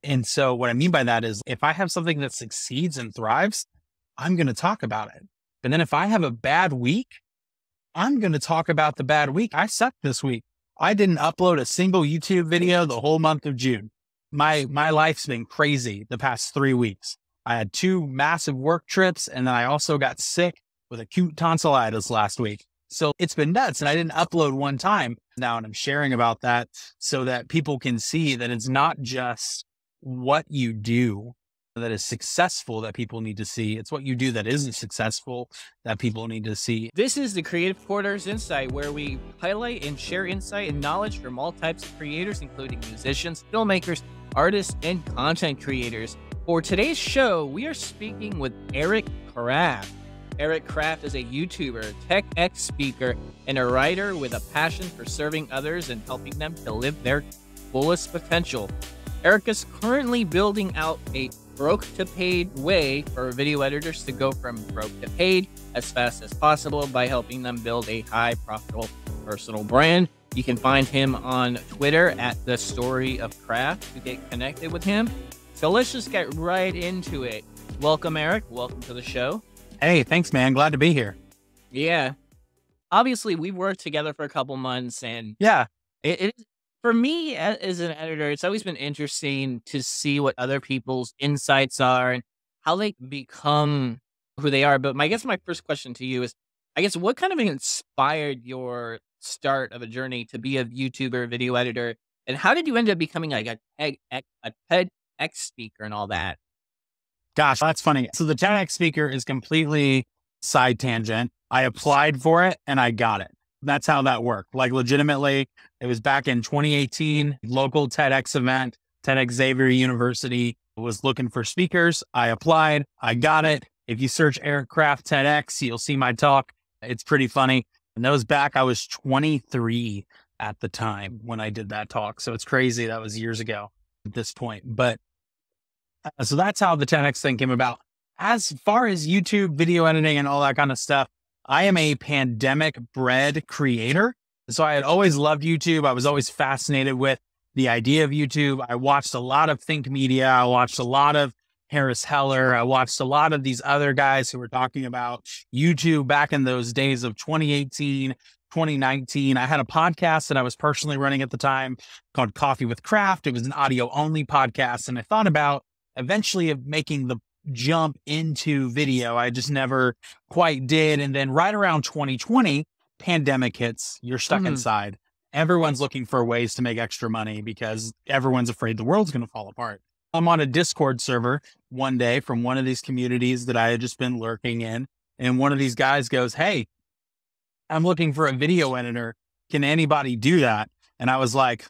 And so what I mean by that is if I have something that succeeds and thrives, I'm going to talk about it. And then if I have a bad week, I'm going to talk about the bad week. I sucked this week. I didn't upload a single YouTube video the whole month of June. My life's been crazy the past 3 weeks. I had 2 massive work trips, and then I also got sick with acute tonsillitis last week. So it's been nuts, and I didn't upload one time now, and I'm sharing about that so that people can see that it's not just what you do that is successful that people need to see. It's what you do that isn't successful that people need to see. This is the Creative Quarters Insight, where we highlight and share insight and knowledge from all types of creators, including musicians, filmmakers, artists, and content creators. For today's show, we are speaking with Eric Kraft. Eric Kraft is a YouTuber, TEDx speaker, and a writer with a passion for serving others and helping them to live their fullest potential. Eric is currently building out a broke to paid way for video editors to go from broke to paid as fast as possible by helping them build a high profitable personal brand. You can find him on Twitter at The Story of Kraft to get connected with him. So let's just get right into it. Welcome, Eric. Welcome to the show. Hey, thanks, man. Glad to be here. Yeah. Obviously, we've worked together for a couple months, and Yeah. it for me as an editor, it's always been interesting to see what other people's insights are and how they become who they are. But I guess my first question to you is, I guess, what kind of inspired your start of a journey to be a YouTuber, video editor, and how did you end up becoming like a TEDx speaker and all that? Gosh, that's funny. So the TEDx speaker is completely side tangent. I applied for it and I got it. That's how that worked. Like legitimately, it was back in 2018, local TEDx event, TEDx Xavier University was looking for speakers. I applied, I got it. If you search Eric Kraft TEDx, you'll see my talk. It's pretty funny. And that was back, I was 23 at the time when I did that talk. So it's crazy. That was years ago at this point. But so that's how the TEDx thing came about. As far as YouTube video editing and all that kind of stuff, I am a pandemic bred creator. So I had always loved YouTube. I was always fascinated with the idea of YouTube. I watched a lot of Think Media. I watched a lot of Harris Heller. I watched a lot of these other guys who were talking about YouTube back in those days of 2018, 2019. I had a podcast that I was personally running at the time called Coffee with Kraft. It was an audio only podcast. And I thought about eventually of making the jump into video. I just never quite did. And then right around 2020, pandemic hits, you're stuck inside. Everyone's looking for ways to make extra money because everyone's afraid the world's going to fall apart. I'm on a Discord server one day from one of these communities that I had just been lurking in. And one of these guys goes, "Hey, I'm looking for a video editor. Can anybody do that?" And I was like,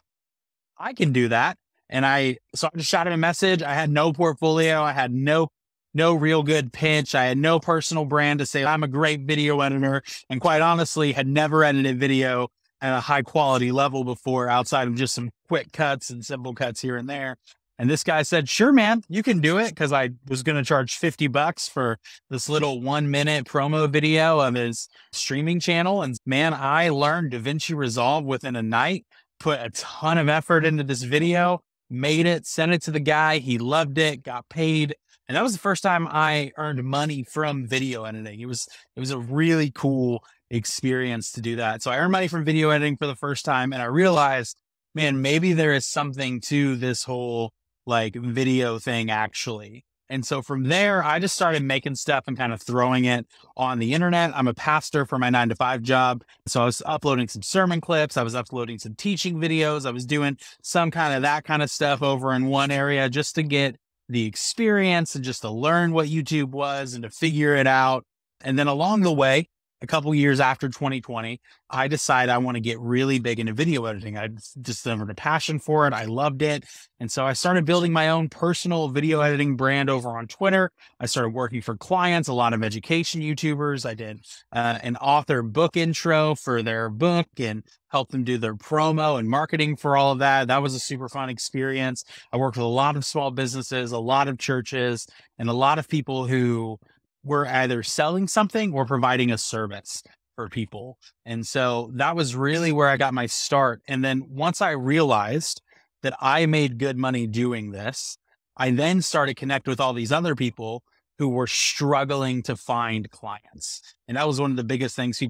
"I can do that." And I just shot him a message. I had no portfolio. I had no real good pitch. I had no personal brand to say I'm a great video editor. And quite honestly, had never edited video at a high quality level before outside of just some quick cuts and simple cuts here and there. And this guy said, "Sure, man, you can do it." Cause I was going to charge $50 for this little 1-minute promo video of his streaming channel. And man, I learned DaVinci Resolve within a night, put a ton of effort into this video, made it, sent it to the guy. He loved it, got paid. And that was the first time I earned money from video editing. It was a really cool experience to do that. So I earned money from video editing for the first time. And I realized, man, maybe there is something to this whole like video thing actually. And so from there, I just started making stuff and kind of throwing it on the internet. I'm a pastor for my 9-to-5 job. So I was uploading some sermon clips. I was uploading some teaching videos. I was doing some kind of that kind of stuff over in one area just to get the experience and just to learn what YouTube was and to figure it out. And then along the way, a couple years after 2020, I decided I want to get really big into video editing. I just discovered a passion for it. I loved it. And so I started building my own personal video editing brand over on Twitter. I started working for clients, a lot of education YouTubers. I did an author book intro for their book and helped them do their promo and marketing for all of that. That was a super fun experience. I worked with a lot of small businesses, a lot of churches, and a lot of people who were either selling something or providing a service for people. And so that was really where I got my start. And then once I realized that I made good money doing this, I then started to connect with all these other people who were struggling to find clients. And that was one of the biggest things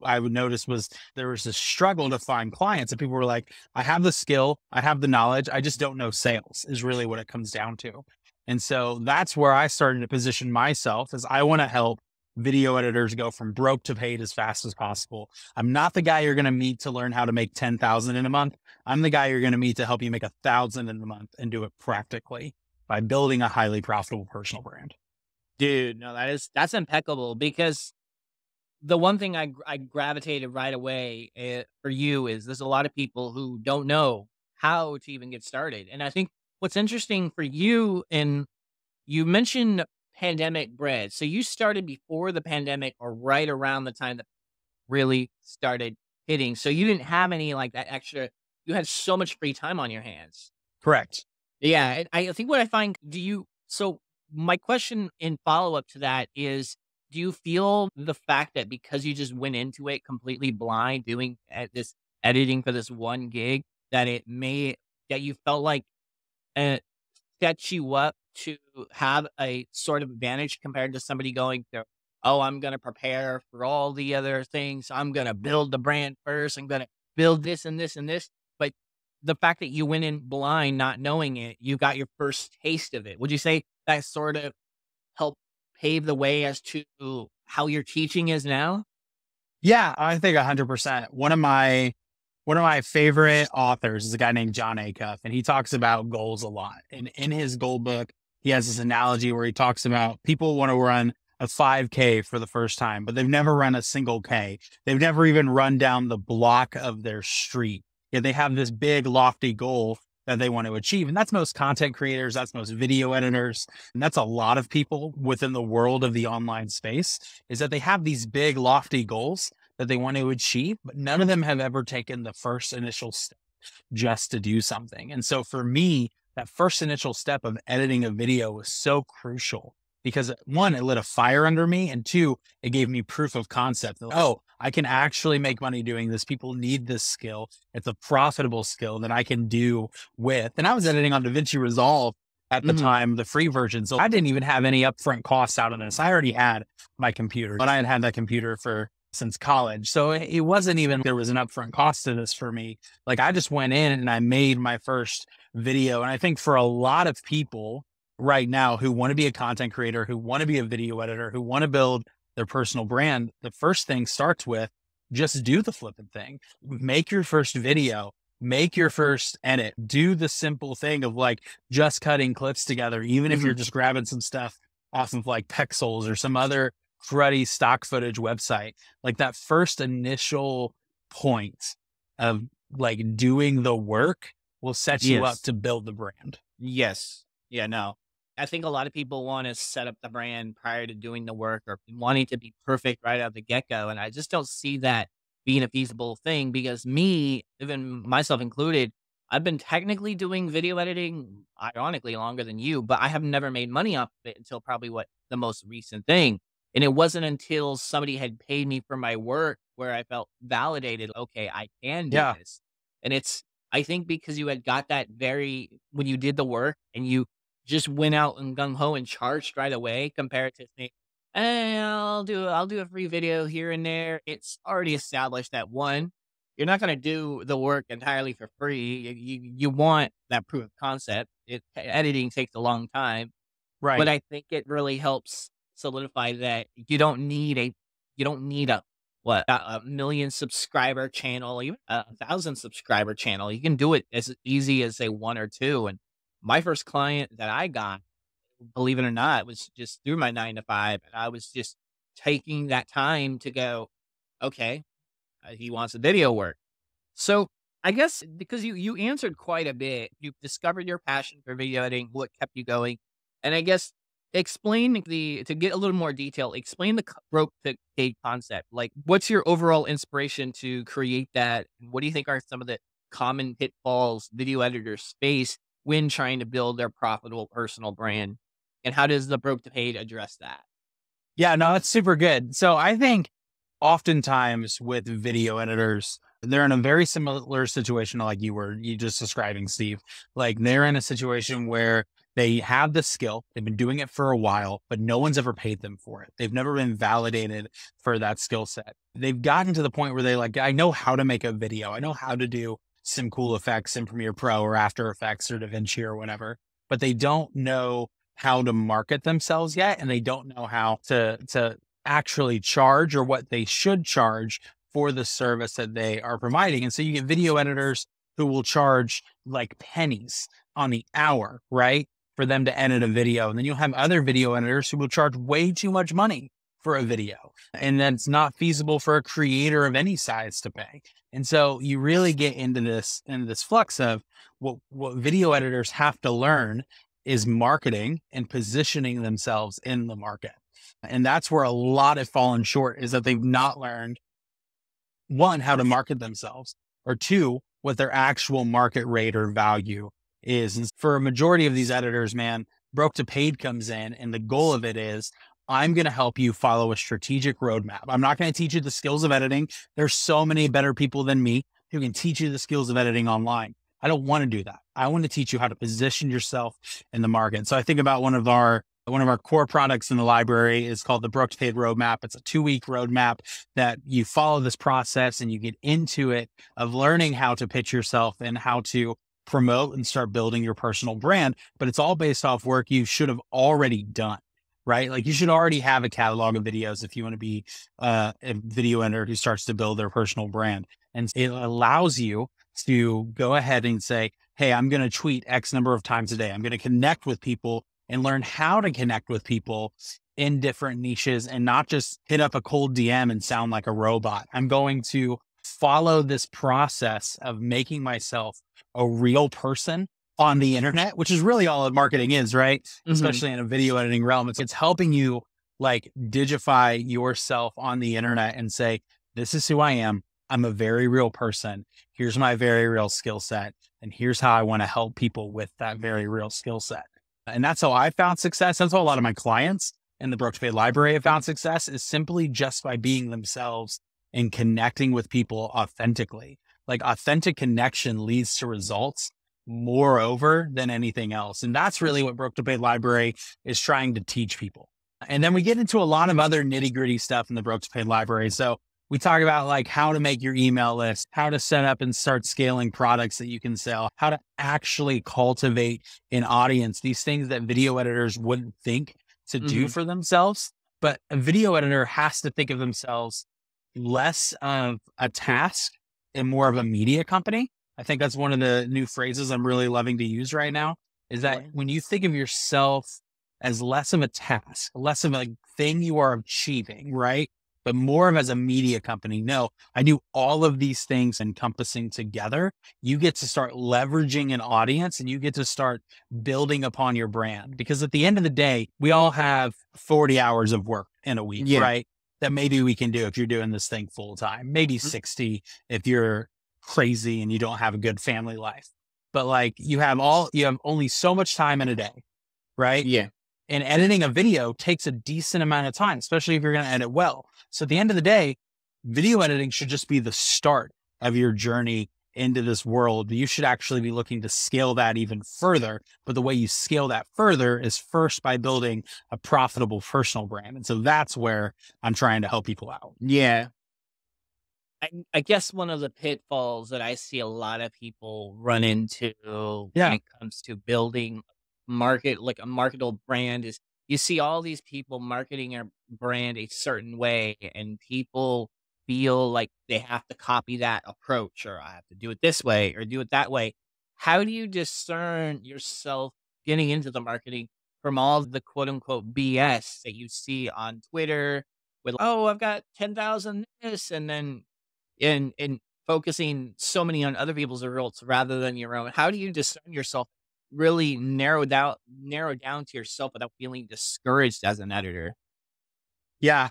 I would notice was there was this struggle to find clients. And people were like, I have the skill, I have the knowledge, I just don't know sales is really what it comes down to. And so that's where I started to position myself as I want to help video editors go from broke to paid as fast as possible. I'm not the guy you're going to meet to learn how to make 10,000 in a month. I'm the guy you're going to meet to help you make 1,000 in a month and do it practically by building a highly profitable personal brand. Dude, no, that's impeccable, because the one thing I gravitated right away for you is there's a lot of people who don't know how to even get started. And I think what's interesting for you, and you mentioned pandemic bread. So you started before the pandemic or right around the time that really started hitting. So you didn't have any like that extra, you had so much free time on your hands. Correct. Yeah. And I think what I find, so my question in follow up to that is, do you feel the fact that because you just went into it completely blind doing this editing for this one gig, that that you felt like uh, set you up to have a sort of advantage compared to somebody going through, oh, I'm going to prepare for all the other things. I'm going to build the brand first. I'm going to build this and this and this. But the fact that you went in blind, not knowing it, you got your first taste of it. Would you say that sort of helped pave the way as to how your teaching is now? Yeah, I think 100%. One of my favorite authors is a guy named John Acuff, and he talks about goals a lot. And in his goal book, he has this analogy where he talks about people want to run a 5K for the first time, but they've never run a single K. They've never even run down the block of their street. Yet they have this big, lofty goal that they want to achieve. And that's most content creators, that's most video editors, and that's a lot of people within the world of the online space, is that they have these big, lofty goals that they want to achieve, but none of them have ever taken the first initial step just to do something. And so for me, that first initial step of editing a video was so crucial because one, it lit a fire under me. And two, it gave me proof of concept. Oh, I can actually make money doing this. People need this skill. It's a profitable skill that I can do with. And I was editing on DaVinci Resolve at the time, the free version. So I didn't even have any upfront costs out of this. I already had my computer, but I had had that computer since college. So it wasn't even, there was an upfront cost to this for me. Like I just went in and I made my first video. And I think for a lot of people right now who want to be a content creator, who want to be a video editor, who want to build their personal brand, the first thing starts with just do the flipping thing. Make your first video, make your first edit, do the simple thing of like just cutting clips together, even if you're just grabbing some stuff off of like Pexels or some other cruddy stock footage website. Like that first initial point of like doing the work will set you up to build the brand. Yes. Yeah, no. I think a lot of people want to set up the brand prior to doing the work or wanting to be perfect right out of the get-go. And I just don't see that being a feasible thing because me, even myself included, I've been technically doing video editing, ironically, longer than you, but I have never made money off of it until probably the most recent thing. And it wasn't until somebody had paid me for my work where I felt validated. Okay, I can do this. And I think because you had got that when you did the work and you just went out and gung ho and charged right away compared to saying, I'll do a free video here and there. It's already established that one, you're not going to do the work entirely for free. You want that proof of concept. Editing takes a long time, Right. but I think it really helps solidify that you don't need a million subscriber channel, even 1,000 subscriber channel. You can do it as easy as say one or two. And my first client that I got, believe it or not, was just through my 9 to 5. And I was just taking that time to go, okay, he wants a video work. So I guess because you answered quite a bit, you've discovered your passion for video editing, what kept you going. And I guess explain to get a little more detail, explain the broke to paid concept. Like what's your overall inspiration to create that? What do you think are some of the common pitfalls video editors face when trying to build their profitable personal brand? And how does the broke to paid address that? Yeah, no, that's super good. So I think oftentimes with video editors, they're in a very similar situation to like you just describing, Steve. Like they're in a situation where They have the skill. They've been doing it for a while, but no one's ever paid them for it. They've never been validated for that skill set. They've gotten to the point where they like, I know how to make a video. I know how to do some cool effects in Premiere Pro or After Effects or DaVinci or whatever, but they don't know how to market themselves yet. And they don't know how to actually charge or what they should charge for the service that they are providing. And so you get video editors who will charge like pennies on the hour, right? For them to edit a video. And then you'll have other video editors who will charge way too much money for a video. And that's not feasible for a creator of any size to pay. And so you really get into this flux of what video editors have to learn is marketing and positioning themselves in the market. And that's where a lot have fallen short, is that they've not learned, one, how to market themselves, or two, what their actual market rate or value is. And for a majority of these editors, man, broke to paid comes in, and the goal of it is, I'm going to help you follow a strategic roadmap. I'm not going to teach you the skills of editing. There's so many better people than me who can teach you the skills of editing online. I don't want to do that. I want to teach you how to position yourself in the market. So I think about one of our core products in the library is called the Broke to Paid Roadmap. It's a 2-week roadmap that you follow this process and you get into it of learning how to pitch yourself and how to promote and start building your personal brand. But it's all based off work you should have already done, right? Like you should already have a catalog of videos if you want to be a video editor who starts to build their personal brand. And it allows you to go ahead and say, hey, I'm going to tweet X number of times a day. I'm going to connect with people and learn how to connect with people in different niches and not just hit up a cold DM and sound like a robot. I'm going to follow this process of making myself a real person on the internet, which is really all marketing is, right? Mm-hmm. Especially in a video editing realm. It's helping you like digify yourself on the internet and say, this is who I am. I'm a very real person. Here's my very real skill set. And here's how I want to help people with that very real skill set. And that's how I found success. That's how a lot of my clients in the Broke to Paid library have found success, is simply just by being themselves and connecting with people authentically. Like authentic connection leads to results moreover than anything else. And that's really what Broke to Paid library is trying to teach people. And then we get into a lot of other nitty gritty stuff in the Broke to Paid library. So we talk about like how to make your email list, how to set up and start scaling products that you can sell, how to actually cultivate an audience, these things that video editors wouldn't think to do for themselves. But a video editor has to think of themselves less of a task and more of a media company. I think that's one of the new phrases I'm really loving to use right now, is that when you think of yourself as less of a task, less of a thing you are achieving, right? But more of as a media company. No, I do all of these things encompassing together. You get to start leveraging an audience and you get to start building upon your brand. Because at the end of the day, we all have 40 hours of work in a week, right? That maybe we can do if you're doing this thing full time, maybe 60 if you're crazy and you don't have a good family life. But like you have only so much time in a day, right? Yeah. And editing a video takes a decent amount of time, especially if you're going to edit well. So at the end of the day, video editing should just be the start of your journey into this world. You should actually be looking to scale that even further. But the way you scale that further is first by building a profitable personal brand. And so that's where I'm trying to help people out. Yeah. I guess one of the pitfalls that I see a lot of people run into when it comes to building like a marketable brand is you see all these people marketing a brand a certain way and people feel like they have to copy that approach, or I have to do it this way or do it that way. How do you discern yourself getting into the marketing from all the quote unquote BS that you see on Twitter with, oh, I've got 10,000 this, and then in focusing so many on other people's results rather than your own? How do you discern yourself, really narrow down to yourself without feeling discouraged as an editor? Yeah,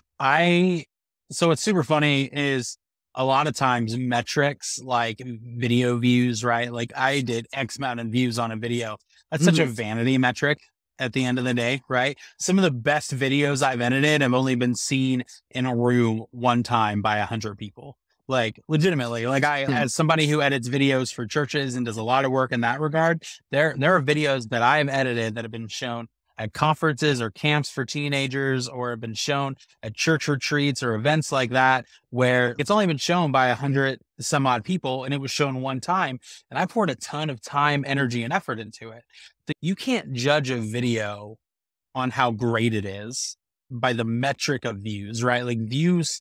so what's super funny is a lot of times metrics like video views, right? Like I did X amount of views on a video. That's such a vanity metric at the end of the day, right? Some of the best videos I've edited have only been seen in a room one time by 100 people. Like legitimately, like as somebody who edits videos for churches and does a lot of work in that regard, there are videos that I've edited that have been shown at conferences or camps for teenagers, or have been shown at church retreats or events like that, where it's only been shown by 100 some odd people and it was shown one time. And I poured a ton of time, energy, and effort into it. You can't judge a video on how great it is by the metric of views, right? Like views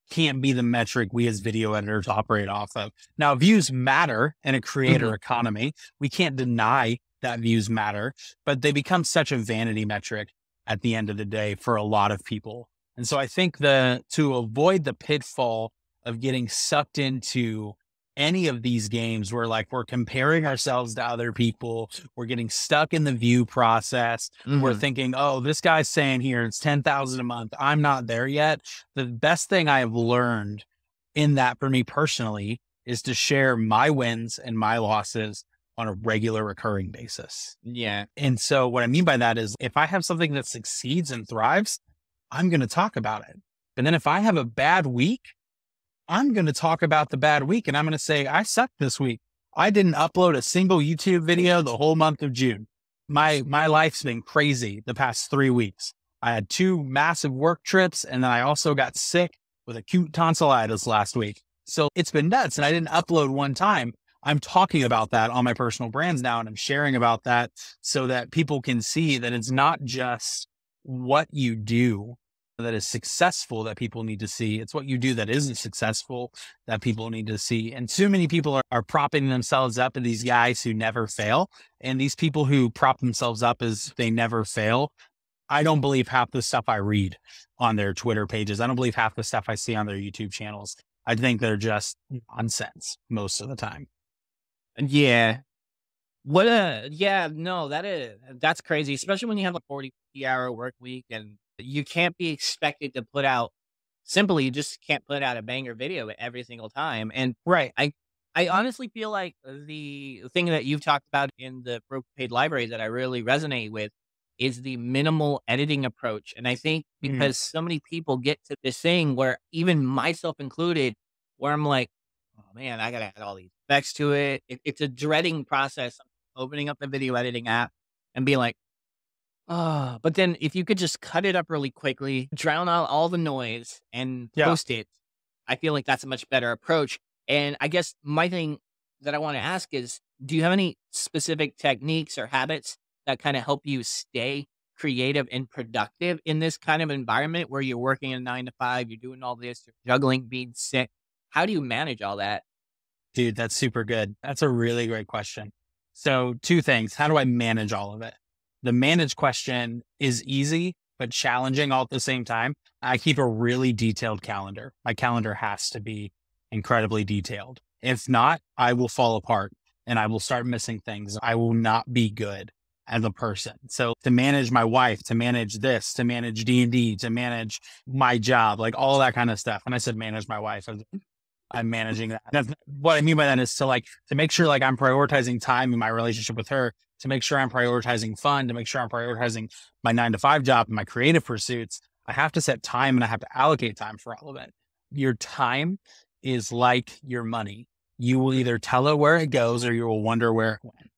can't be the metric we as video editors operate off of. Now, views matter in a creator economy. We can't deny that views matter, but they become such a vanity metric at the end of the day for a lot of people. And so I think to avoid the pitfall of getting sucked into any of these games where like we're comparing ourselves to other people, we're getting stuck in the view process. We're thinking, oh, this guy's saying here it's 10,000 a month. I'm not there yet. The best thing I have learned in that for me personally is to share my wins and my losses on a regular recurring basis. Yeah. And so what I mean by that is if I have something that succeeds and thrives, I'm going to talk about it. And then if I have a bad week, I'm going to talk about the bad week, and I'm going to say, I sucked this week. I didn't upload a single YouTube video the whole month of June. My life's been crazy the past 3 weeks. I had 2 massive work trips, and then I also got sick with acute tonsillitis last week. So it's been nuts, and I didn't upload one time. I'm talking about that on my personal brands now, and I'm sharing about that so that people can see that it's not just what you do that is successful that people need to see. It's what you do that isn't successful that people need to see. And too many people are propping themselves up as these guys who never fail. And these people who prop themselves up as they never fail, I don't believe half the stuff I read on their Twitter pages. I don't believe half the stuff I see on their YouTube channels. I think they're just nonsense most of the time. Yeah. That's crazy, especially when you have a 40-hour work week and you can't be expected to put out you just can't put out a banger video every single time. And right. I honestly feel like the thing that you've talked about in the paid library that I really resonate with is the minimal editing approach. And I think because so many people get to this thing where even myself included, where I'm like, oh man, I gotta add all these effects to it. It's a dreading process, opening up the video editing app and being like, oh, but then if you could just cut it up really quickly, drown out all the noise and post it, I feel like that's a much better approach. And I guess my thing that I want to ask is, do you have any specific techniques or habits that kind of help you stay creative and productive in this kind of environment where you're working a 9 to 5, you're doing all this, you're juggling being sick? How do you manage all that? Dude, that's super good. That's a really great question. So 2 things. How do I manage all of it? The manage question is easy, but challenging all at the same time. I keep a really detailed calendar. My calendar has to be incredibly detailed. If not, I will fall apart and I will start missing things. I will not be good as a person. So to manage my wife, to manage this, to manage D&D, to manage my job, like all that kind of stuff. And I said, manage my wife. I'm managing that. That's what I mean by that is to make sure like I'm prioritizing time in my relationship with her, to make sure I'm prioritizing fun, to make sure I'm prioritizing my 9 to 5 job and my creative pursuits. I have to set time and I have to allocate time for all of it. Your time is like your money. You will either tell it where it goes or you will wonder where it went.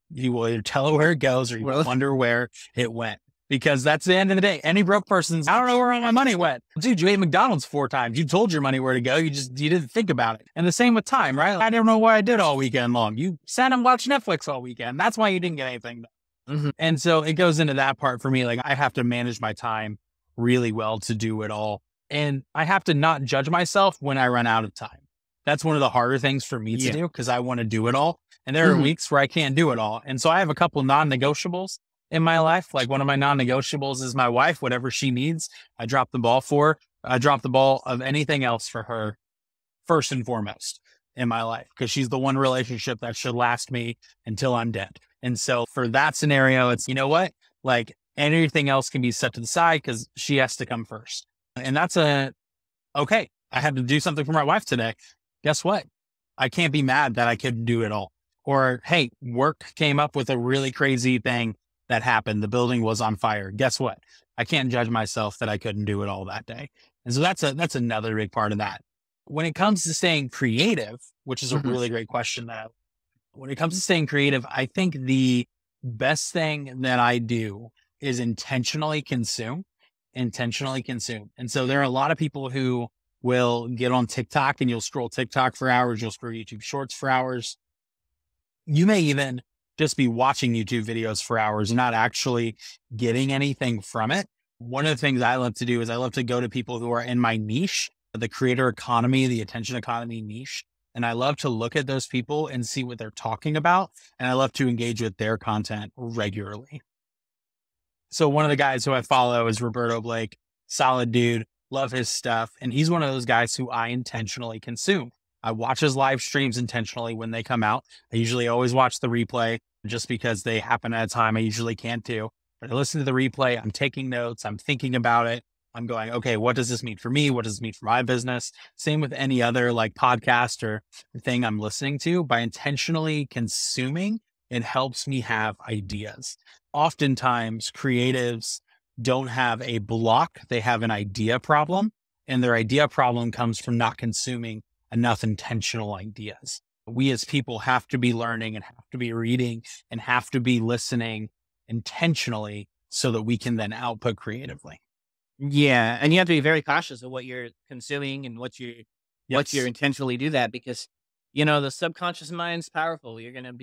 You will either tell it where it goes or you will wonder where it went. Because that's the end of the day. Any broke person's, I don't know where all my money went. Dude, you ate McDonald's 4 times. You told your money where to go. You didn't think about it. And the same with time, right? I don't know what I did all weekend long. You sat and watched Netflix all weekend. That's why you didn't get anything done. And so it goes into that part for me. Like I have to manage my time really well to do it all. And I have to not judge myself when I run out of time. That's one of the harder things for me to do because I want to do it all. And there are weeks where I can't do it all. And so I have a couple non-negotiables in my life. Like one of my non-negotiables is my wife, whatever she needs, I drop the ball for her. I drop the ball of anything else for her first and foremost in my life, because she's the one relationship that should last me until I'm dead. And so for that scenario, it's, you know what, like anything else can be set to the side because she has to come first. And that's okay, I had to do something for my wife today. Guess what? I can't be mad that I couldn't do it all. Or, hey, work came up with a really crazy thing that happened. The building was on fire. Guess what? I can't judge myself that I couldn't do it all that day. And so that's another big part of that. when it comes to staying creative, which is a Mhm. really great question, that when it comes to staying creative, I think the best thing that I do is intentionally consume. And so there are a lot of people who will get on TikTok, and you'll scroll TikTok for hours. You'll scroll YouTube shorts for hours. You may even just be watching YouTube videos for hours and not actually getting anything from it. One of the things I love to do is I love to go to people who are in my niche, the creator economy, the attention economy niche. And I love to look at those people and see what they're talking about. And I love to engage with their content regularly. So one of the guys who I follow is Roberto Blake, solid dude, love his stuff. And he's one of those guys who I intentionally consume. I watch his live streams intentionally when they come out. I usually always watch the replay just because they happen at a time I usually can't do. But I listen to the replay. I'm taking notes. I'm thinking about it. I'm going, okay, what does this mean for me? What does this mean for my business? Same with any other like podcast or thing I'm listening to. By intentionally consuming, it helps me have ideas. Oftentimes, creatives don't have a block, they have an idea problem. And their idea problem comes from not consuming enough intentional ideas. We as people have to be learning and have to be reading and have to be listening intentionally so that we can then output creatively. Yeah, and you have to be very cautious of what you're consuming and what you're Yes. intentionally do that because the subconscious mind's powerful. You could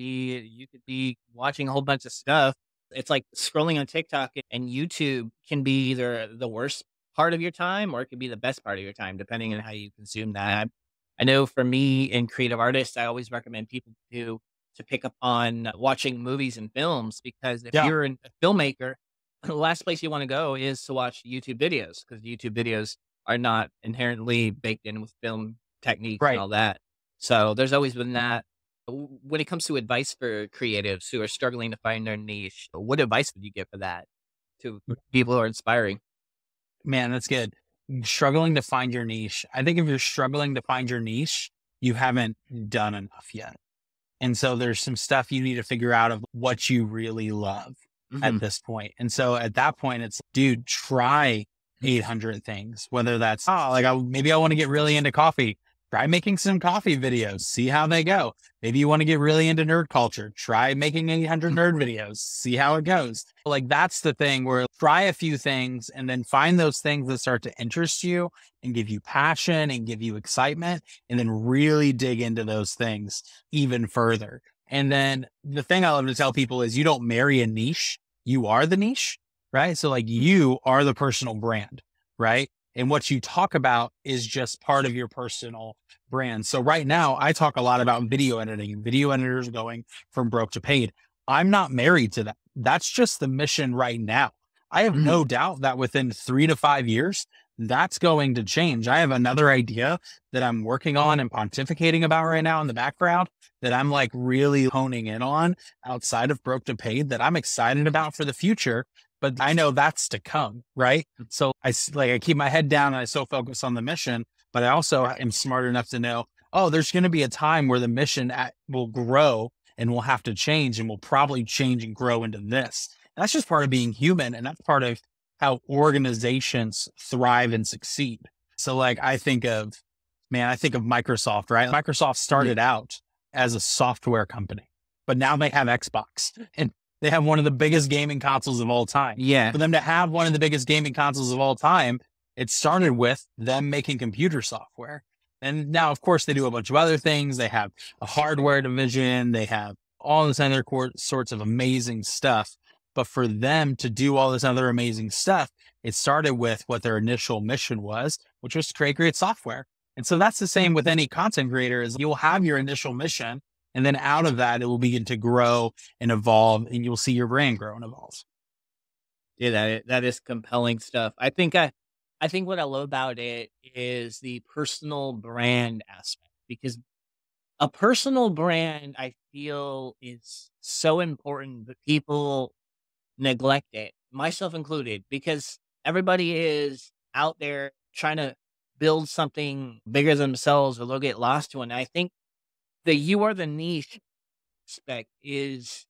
be watching a whole bunch of stuff. It's like scrolling on TikTok and YouTube can be either the worst part of your time or it could be the best part of your time, depending on how you consume that. I know for me in creative artists, I always recommend people to pick up on watching movies and films because if Yeah. you're a filmmaker, the last place you wanna go is to watch YouTube videos because YouTube videos are not inherently baked in with film techniques and Right. all that. So, there's always been that. When it comes to advice for creatives who are struggling to find their niche, what advice would you give for that to people who are inspiring? Man, that's good. Struggling to find your niche. I think if you're struggling to find your niche, you haven't done enough yet. And so there's some stuff you need to figure out of what you really love at Mhm. this point. And so at that point, it's, dude, try 800 things, whether that's, oh, like maybe I want to get really into coffee. Try making some coffee videos, see how they go. Maybe you want to get really into nerd culture. Try making 800 nerd videos, see how it goes. Like that's the thing where try a few things and then find those things that start to interest you and give you passion and give you excitement, and then really dig into those things even further. And then the thing I love to tell people is you don't marry a niche, you are the niche, right? So like you are the personal brand, right? And what you talk about is just part of your personal brand. So right now I talk a lot about video editing and video editors going from broke to paid. I'm not married to that. That's just the mission right now. I have Mhm. no doubt that within 3 to 5 years, that's going to change. I have another idea that I'm working on and pontificating about right now in the background that I'm like really honing in on outside of broke to paid that I'm excited about for the future. But I know that's to come, right? So I keep my head down and I so focus on the mission, but I also am smart enough to know, oh, there's going to be a time where the mission will grow and we'll have to change and we'll probably change and grow into this. And that's just part of being human. And that's part of how organizations thrive and succeed. So like I think of Microsoft, right? Microsoft Yeah. started out as a software company, but now they have Xbox and they have one of the biggest gaming consoles of all time. Yeah. For them to have one of the biggest gaming consoles of all time, it started with them making computer software. And now, of course, they do a bunch of other things. They have a hardware division. They have all this other sorts of amazing stuff. But for them to do all this other amazing stuff, it started with what their initial mission was, which was to create great software. And so that's the same with any content creator is you'll have your initial mission, and then out of that, it will begin to grow and evolve, and you'll see your brand grow and evolve. Yeah, that is compelling stuff. I think what I love about it is the personal brand aspect because a personal brand I feel is so important, but people neglect it, myself included, because everybody is out there trying to build something bigger than themselves or they'll get lost to it. And I think the you are the niche aspect is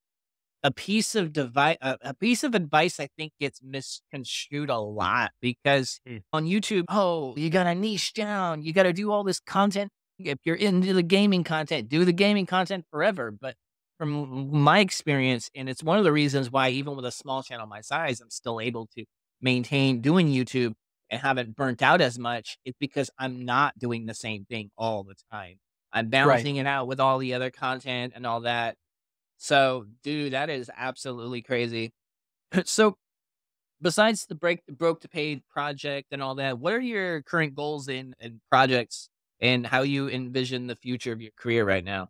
a piece of a piece of advice I think gets misconstrued a lot because on YouTube, oh, you gotta niche down, you gotta do all this content. If you're into the gaming content, do the gaming content forever. But from my experience, and it's one of the reasons why even with a small channel my size, I'm still able to maintain doing YouTube and haven't burnt out as much. It's because I'm not doing the same thing all the time. I'm Right. balancing it out with all the other content and all that. So, dude, that is absolutely crazy. So, besides the broke to paid project and all that, what are your current goals and projects and how you envision the future of your career right now?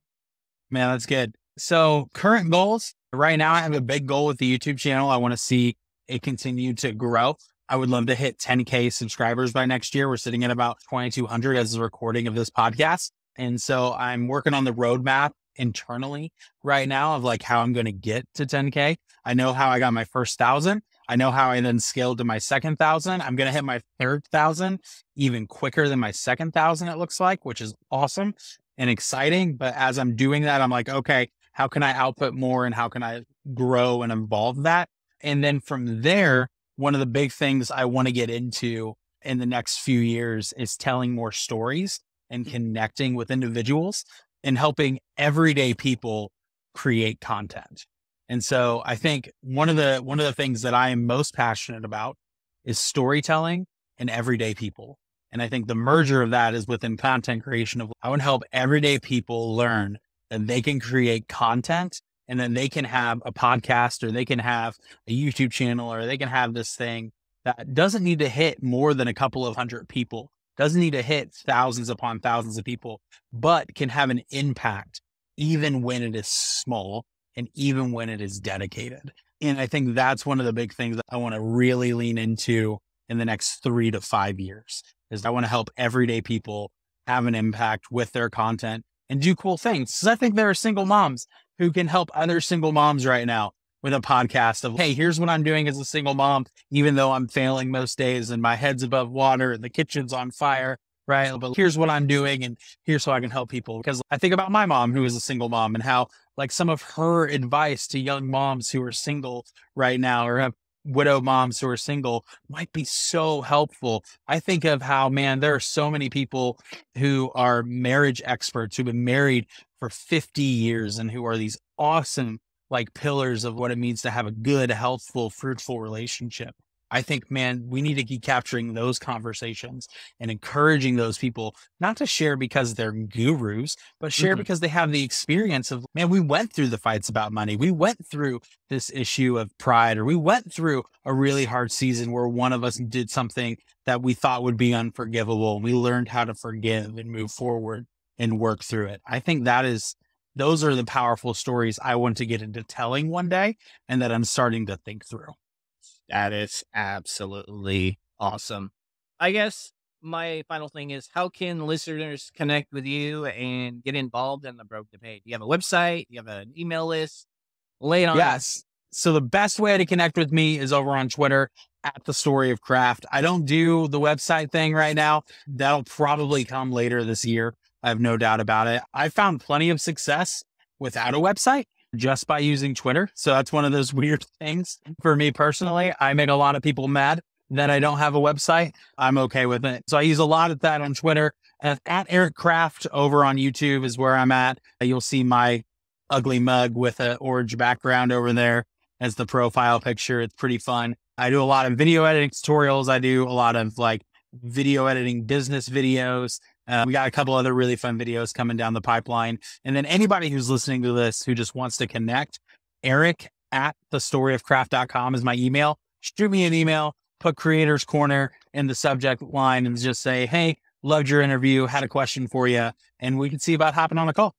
Man, that's good. So current goals right now, I have a big goal with the YouTube channel. I want to see it continue to grow. I would love to hit 10K subscribers by next year. We're sitting at about 2,200 as the recording of this podcast. And so I'm working on the roadmap internally right now of like how I'm going to get to 10K. I know how I got my first 1,000. I know how I then scaled to my second 1,000. I'm going to hit my third 1,000 even quicker than my second 1,000, it looks like, which is awesome and exciting. But as I'm doing that, I'm like, okay, how can I output more and how can I grow and evolve that? And then from there, one of the big things I want to get into in the next few years is telling more stories and connecting with individuals and helping everyday people create content. And so I think one of the things that I am most passionate about is storytelling and everyday people. And I think the merger of that is within content creation of I want to help everyday people learn that they can create content and then they can have a podcast or they can have a YouTube channel or they can have this thing that doesn't need to hit more than a couple of hundred people, doesn't need to hit thousands upon thousands of people, but can have an impact even when it is small and even when it is dedicated. And I think that's one of the big things that I want to really lean into in the next 3 to 5 years is I want to help everyday people have an impact with their content and do cool things. So I think there are single moms who can help other single moms right now with a podcast of, hey, here's what I'm doing as a single mom, even though I'm failing most days and my head's above water and the kitchen's on fire, right? But here's what I'm doing and here's how I can help people. Because I think about my mom who is a single mom and how like some of her advice to young moms who are single right now or have widow moms who are single might be so helpful. I think of how, man, there are so many people who are marriage experts who've been married for 50 years and who are these awesome like pillars of what it means to have a good, healthful, fruitful relationship. I think, man, we need to keep capturing those conversations and encouraging those people not to share because they're gurus, but share because they have the experience of, man, we went through the fights about money. We went through this issue of pride, or we went through a really hard season where one of us did something that we thought would be unforgivable. And we learned how to forgive and move forward and work through it. I think those are the powerful stories I want to get into telling one day and that I'm starting to think through. That is absolutely awesome. I guess my final thing is how can listeners connect with you and get involved in the Broke to Pay? Do you have a website? Do you have an email list? Lay it on. Yes. So the best way to connect with me is over on Twitter at the Story of Craft. I don't do the website thing right now. That'll probably come later this year. I have no doubt about it. I found plenty of success without a website just by using Twitter. So that's one of those weird things for me personally. I make a lot of people mad that I don't have a website. I'm okay with it. So I use a lot of that on Twitter. At Eric Craft over on YouTube is where I'm at. You'll see my ugly mug with an orange background over there as the profile picture. It's pretty fun. I do a lot of video editing tutorials. I do a lot of like video editing business videos. We got a couple other really fun videos coming down the pipeline. And then anybody who's listening to this who just wants to connect, Eric at thestoryofcraft.com is my email. Shoot me an email, put Creators Corner in the subject line and just say, hey, loved your interview, had a question for you. And we can see about hopping on a call.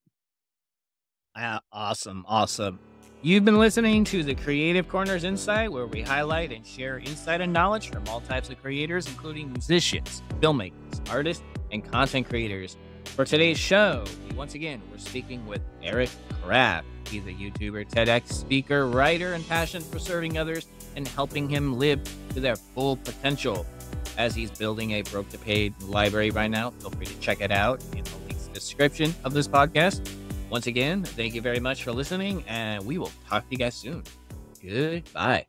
Awesome. Awesome. You've been listening to the Creative Corners Insight, where we highlight and share insight and knowledge from all types of creators, including musicians, filmmakers, artists, and content creators. For today's show, once again, we're speaking with Eric Craft. He's a YouTuber, TEDx speaker, writer, and passionate for serving others and helping him live to their full potential. As he's building a Broke to Paid library right now, feel free to check it out in the links description of this podcast. Once again, thank you very much for listening, and we will talk to you guys soon. Goodbye.